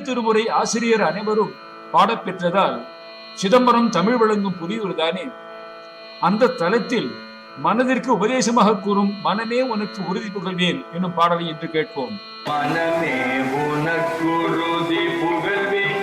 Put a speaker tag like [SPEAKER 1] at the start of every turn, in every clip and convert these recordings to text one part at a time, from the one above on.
[SPEAKER 1] திருமுறை ஆசிரியர் அனைவரும் பாடப்பெற்றதால் சிதம்பரம் தமிழ் வழங்கும் புரியுவதுதானே. அந்த தலத்தில் மனதிற்கு உபதேசமாக கூறும் மனமே உனக்கு உறுதி புகழ்வேன் என்னும் பாடலை என்று கேட்போம்.
[SPEAKER 2] மனமே உனக்கு உறுதி புகழ்வேன்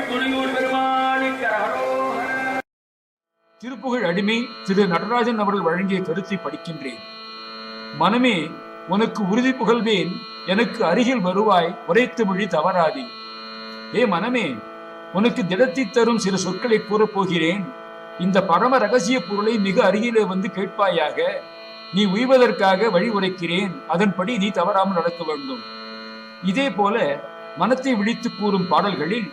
[SPEAKER 2] துணையூர் பெருமாளுக்கு அரோகரா.
[SPEAKER 1] திருப்புகழ் அடிமை திரு நடராஜன் அவர்கள் வழங்கிய கருத்தை படிக்கின்றேன். மனமே, உனக்கு உறுதி புகழ்வேன், எனக்கு அருகில் வருவாய், உரைத்த மொழி தவறாதே. ஏ மனமே, உனக்கு திடத்தை தரும் சில சொற்களை கூறப் போகிறேன். இந்த பரம ரகசிய பொருளை மிக அருகிலே வந்து கேட்பாயாக. நீ உய்வதற்காக வழி உரைக்கிறேன், அதன்படி நீ தவறாமல் நடக்க வேண்டும். இதே போல மனத்தை விழித்து கூறும் பாடல்களில்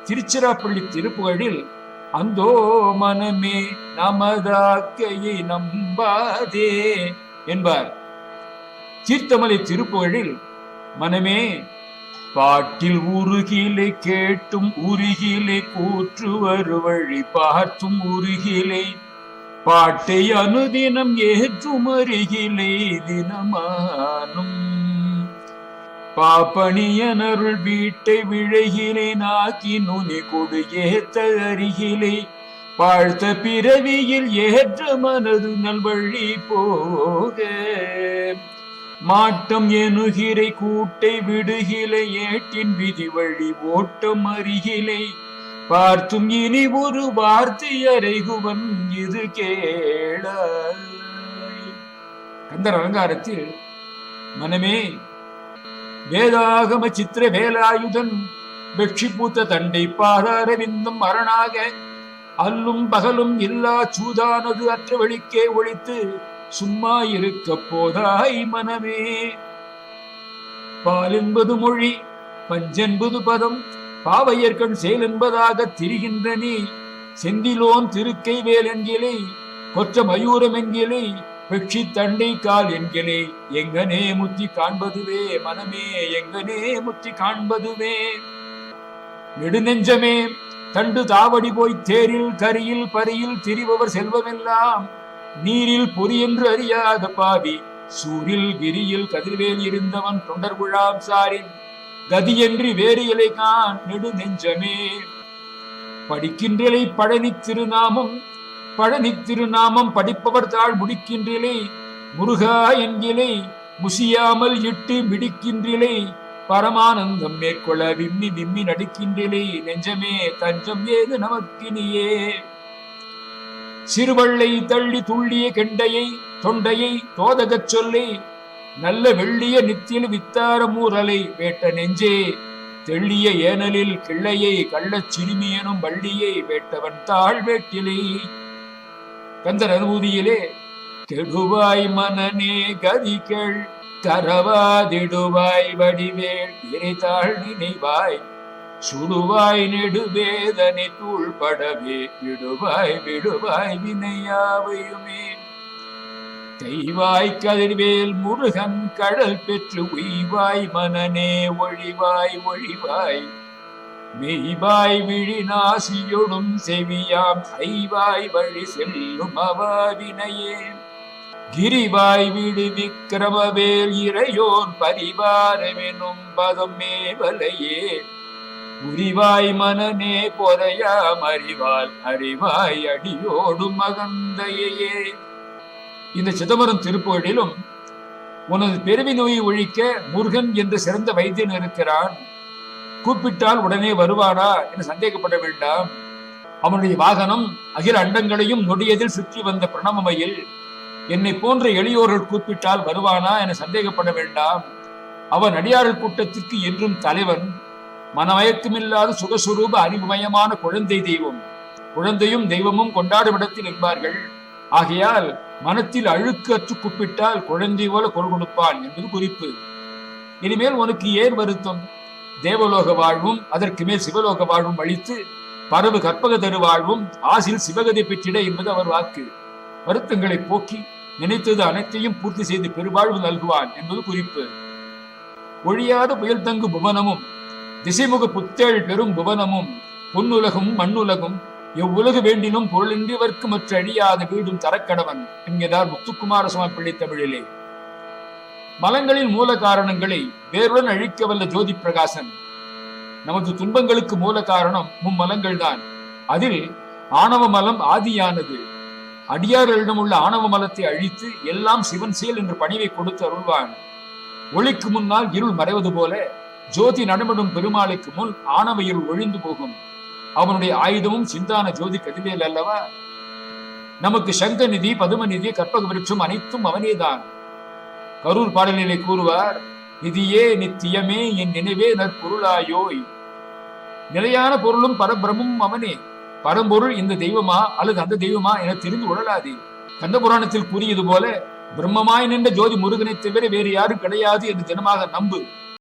[SPEAKER 1] திருச்சிராப்பள்ளி திருப்புகழில் அந்தோ மனமே நமதாக்கையை நம்பாதே என்பார். தீர்த்தமலை திருப்புகழில் மனமே பாட்டில் உருகிலை கேட்டும் உருகிலை கூற்றுவர் வழி பார்த்தும் உருகிலை பாட்டை அனுதினம் ஏற்றும் அருகிலை தினமானும் பாப்பணியனருள் வீட்டை விழைகிலை நாக்கி நுனி கொடு ஏத்த அருகிலை வாழ்த்த பிறவியில் ஏற்ற மனது நல்வழி போக மாட்டம் எனுகிறை கூட்டை விடுகிலை ஏட்டின் விதி வழி ஓட்டம் அருகிலை பார்த்தும் இனி ஒரு வார்த்தை அறைகுவன் இது கேளாய். கந்தர் அலங்காரத்தில் மனமே, வேதாகம சித்திர வேலாயுதன் வெற்றி பூத்த தண்டை பாதாரவிந்தும் அரணாக அல்லும் பகலும் இல்லா சூதானது அற்ற வழிக்கே ஒழித்து சும்மா இருக்க போதாய் மனமே. பால் என்பது மொழி, பஞ்சென்பது பதம், பாவையர்கண் செயல் என்பதாக திரிகின்ற நீ செந்திலோன் திருக்கை வேல் என்கிலே கொற்ற மயூரம் என்கிலே வெற்றி தண்டை கால் என்கிலே எங்கனே முத்தி காண்பதுவே மனமே, எங்கனே முத்தி காண்பதுவே. நெடுநெஞ்சமே, தண்டு தாவடி போய் தேரில் கரியில் பரியில் திரிபவர் செல்வமெல்லாம் நீரில் பொறி என்று அறியாத பாவி சூரில் கிரியில் கதிர்வேல் இருந்தவன் தொண்டர் குழாம் சாரின் கதியன்றி வேறு இலை கான் நெடுநெஞ்சமே. படிக்கின்றலை பழனி திருநாமம் படிப்பவர் தாழ் முடிக்கின்றலை முருகா என்கிலை முசியாமல் இட்டு மிடிக்கின்றலை பரமானந்தம் மேற்கொள்ள விம்மி விம்மி நடிக்கின்றலை நெஞ்சமே தஞ்சம் ஏது நமக்கினியே. சிறுவள்ளை தள்ளி துள்ளிய கெண்டையை தொண்டையை தோதகச் சொல்லை நல்ல வெள்ளிய நித்தியில் வித்தார மூரலை வேட்ட நெஞ்சே தெள்ளிய ஏனலில் கிள்ளையை கள்ளச் சிறுமியனும் வள்ளியை வேட்டவன் தாழ் வேட்டிலை. கந்தர் அனுபூதியிலே கெடுவாய் மனநே கதிகள் கரவாதிடுவாய் வடிவேள் இறைத்தாள் நினைவாய் சுடுவாய் நெடுவேதனை தூள்படவே விடுவாய் விடுவாய் வினையாவையுமே. கைவாய் கதிர்வேல் முருகன் கடல் பெற்று உய்வாய் மனநே ஒழிவாய் ஒழிவாய் மெய்வாய் விழி நாசியொடும் செவியாம் ஐவாய் வழி செல்லும் அவாவினையே. கிரிவாய் விடு விக்கிரமவேல் இறையோன் பரிவாரமெனும் பதம் மேவலையே உரிவாய் மனநே பொறையாம் அறிவால் அறிவாய் அடியோடும் அகந்தையே. இந்த சிதம்பரம் திருப்புகழிலும் உனது பெருவி நோயை ஒழிக்க முருகன் என்று சிறந்த வைத்தியன் இருக்கிறான், கூப்பிட்டால் உடனே வருவானா என்று சந்தேகப்பட வேண்டாம். அவனுடைய வாகனம் அகில அண்டங்களையும் நொடியதில் சுற்றி வந்த பிரணமமையில் என்னை போன்ற எளியோர்கள் கூப்பிட்டால் வருவானா என சந்தேகப்பட வேண்டாம். அவன் அடியார்கள் கூட்டத்திற்கு என்றும் தலைவன், மனமயக்கமில்லாத சுகஸ்வரூப அறிவுமயமான குழந்தை தெய்வம். குழந்தையும் தெய்வமும் கொண்டாடும் இடத்தில் என்பார்கள். ஆகையால் மனத்தில் அழுக்கு அற்று கூப்பிட்டால் குழந்தை போல குரல் கொடுப்பான் என்பது குறிப்பு. இனிமேல் உனக்கு ஏன் வருத்தம்? தேவலோக வாழ்வும் அதற்கு மேல் சிவலோக வாழ்வும் அளித்து பரவு கற்பக தரு வாழ்வும் ஆசில் சிவகதை பெற்றிட என்பது அவர் வாக்கு. வருத்தங்களை போக்கி நினைத்தது அனைத்தையும் பூர்த்தி செய்து பெருவாழ்வு நல்குவான் என்பது குறிப்பு. ஒழியாத புயல் தங்கு புவனமும் திசைமுக புத்தேள் பெரும் புவனமும் பொன்னுலகும் மண்ணுலகும் எவ்வுலகு வேண்டினும் பொருளின்றிவர்க்கு மற்ற அழியாத வீடும் தரக்கடவன் என்கிறார் முத்துக்குமார சுவாமி பிள்ளை தமிழிலே. மலங்களின் மூல காரணங்களை வேறுடன் அழிக்க வல்ல ஜோதி பிரகாசன். நமது துன்பங்களுக்கு மூல காரணம் மும்மலங்கள் தான். அதில் ஆணவ மலம் ஆதியானது. அடியார்களிடம் உள்ள ஆணவ மலத்தை அழித்து எல்லாம் சிவன் செயல் என்று பணிவை கொடுத்து அருள்வான். ஒளிக்கு முன்னால் இருள் மறைவது போல ஜோதி நடமிடும் பெருமாளுக்கு முன் ஆணவ இருள் ஒழிந்து போகும். அவனுடைய ஆயுதமும் சிந்தான ஜோதி கதிவேல் அல்லவா? நமக்கு சங்க நிதி, பதும நிதி, கற்பக விருட்சம் அனைத்தும் அவனேதான். கரூர் பாடலிலே கூறுவார், நிதியே நித்தியமே என் நினைவே நற்பொருளாயோய். நிலையான பொருளும் பரபிரமும் அவனே. பரம்பொருள் இந்த தெய்வமா அல்லது அந்த தெய்வமா என தெரிந்து கொள்ளலாதே. கந்த புராணத்தில் கூறியது போல பிரம்மமாய் நின்ற ஜோதி முருகனை தவிர வேறு யாரும் கிடையாது என்று தினமாக நம்பு.